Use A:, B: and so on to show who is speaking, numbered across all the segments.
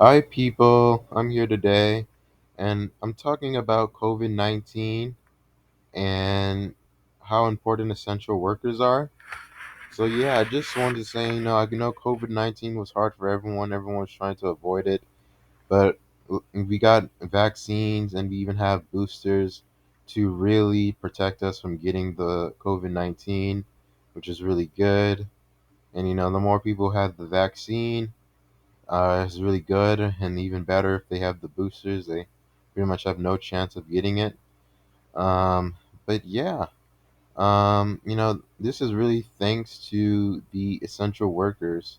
A: Hi, people. I'm here today, and I'm talking about COVID-19 and how important essential workers are. So, yeah, I just wanted to say, I know COVID-19 was hard for everyone. Everyone was trying to avoid it, but we got vaccines and we even have boosters to really protect us from getting the COVID-19, which is really good. And, the more people have the vaccine, it's really good, and even better if they have the boosters. They pretty much have no chance of getting it. Um, but yeah, this is really thanks to the essential workers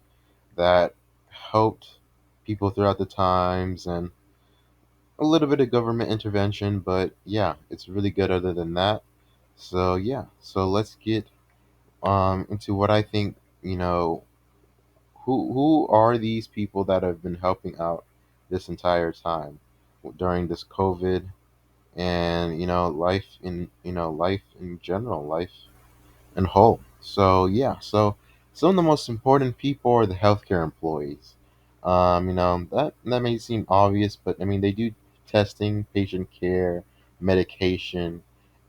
A: that helped people throughout the times and a little bit of government intervention. But yeah, it's really good other than that. So yeah, so let's get into what I think. Who are these people that have been helping out this entire time during this COVID and life in general, life in whole. So yeah, so some of the most important people are the healthcare employees. That may seem obvious, but I mean they do testing, patient care, medication,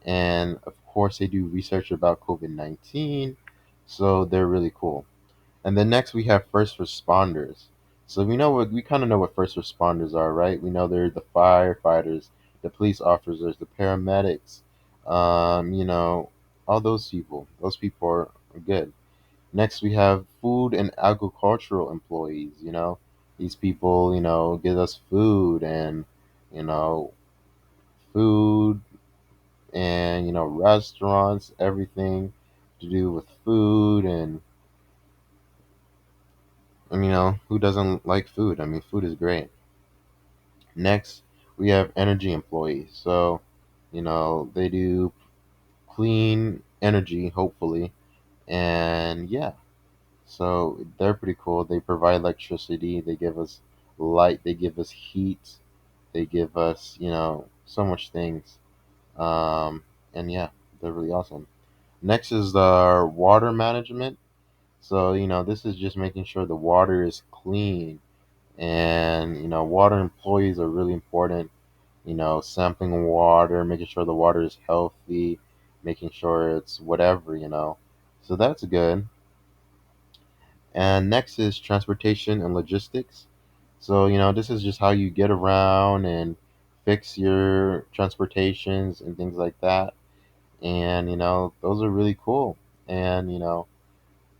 A: and of course they do research about COVID-19. So they're really cool. And then next we have first responders. So we kind of know what first responders are, right? We know they're the firefighters, the police officers, the paramedics, all those people. Those people are good. Next we have food and agricultural employees. These people, give us food and you know food and restaurants, everything to do with food and who doesn't like food? I mean, food is great. Next, we have energy employees. So, they do clean energy, hopefully. And yeah, so they're pretty cool. They provide electricity, they give us light, they give us heat, they give us, so much things. Um, and yeah, they're really awesome. Next is the water management. So, this is just making sure the water is clean, and water employees are really important. Sampling water, making sure the water is healthy, making sure it's whatever. So that's good. And next is transportation and logistics. So this is just how you get around and fix your transportations and things like that. And those are really cool. And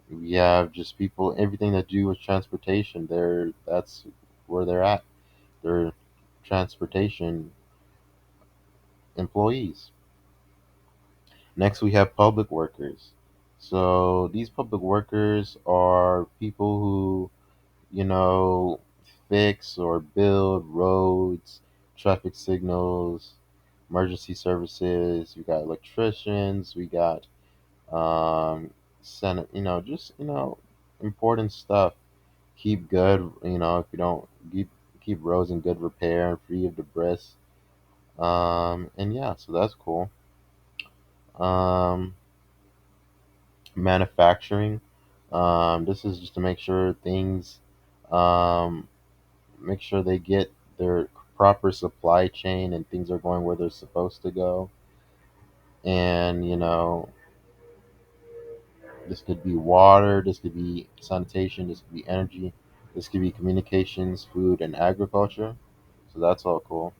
A: we have just people, everything that do with transportation, that's where they're at. They're transportation employees. Next, we have public workers. So these public workers are people who, you know, fix or build roads, traffic signals, emergency services. We got electricians. We got senate. Just important stuff. Keep good. If you don't keep roads in good repair and free of debris. And yeah, so that's cool. Um, Manufacturing. This is just to make sure things, um, make sure they get their proper supply chain and things are going where they're supposed to go. And this could be water, this could be sanitation, this could be energy, this could be communications, food, and agriculture. So that's all cool.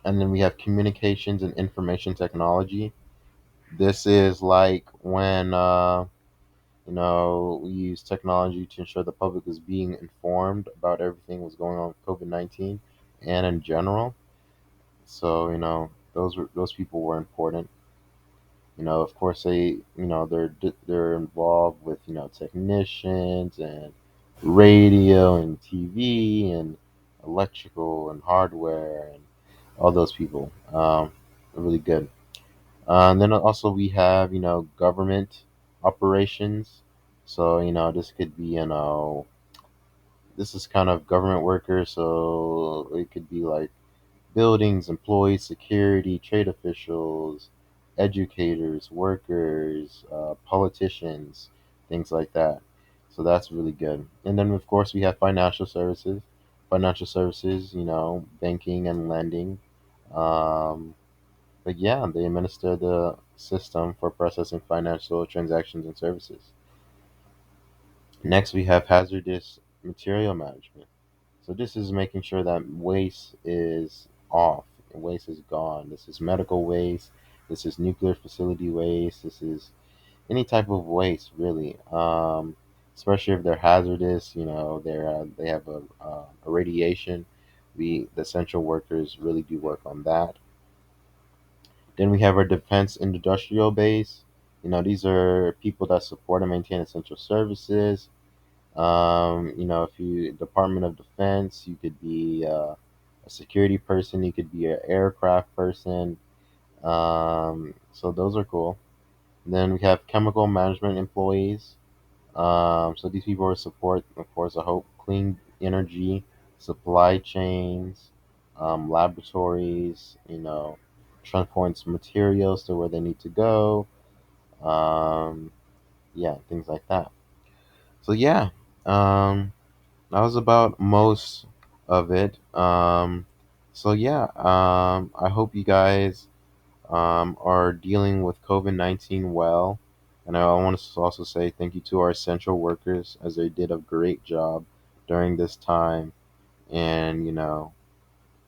A: And then we have communications and information technology. This is like when we use technology to ensure the public is being informed about everything that's going on with COVID-19 and in general. So, those people were important. Of course they're involved with, technicians and radio and TV and electrical and hardware and all those people. Really good. And then also we have, government operations. So, this could be, this is kind of government workers. So it could be like buildings, employees, security, trade officials, educators, workers, politicians, things like that. So that's really good. And then, of course, we have financial services. Financial services, banking and lending. Um, but yeah, they administer the system for processing financial transactions and services. Next, we have hazardous material management. So this is making sure that waste is off, waste is gone. This is medical waste. This is nuclear facility waste. This is any type of waste, really. Especially if they're hazardous. They have a radiation. The essential workers really do work on that. Then we have our defense industrial base. These are people that support and maintain essential services. If you Department of Defense, you could be a security person, you could be an aircraft person. So those are cool. Then we have chemical management employees. So these people are support, of course, I hope, clean energy, supply chains, laboratories, transports materials to where they need to go. Um, yeah, things like that. So yeah, um, that was about most of it. So yeah, I hope you guys are dealing with COVID-19 well. And I want to also say thank you to our essential workers as they did a great job during this time. And,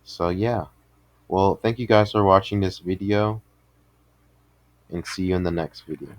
A: so yeah. Well, thank you guys for watching this video and see you in the next video.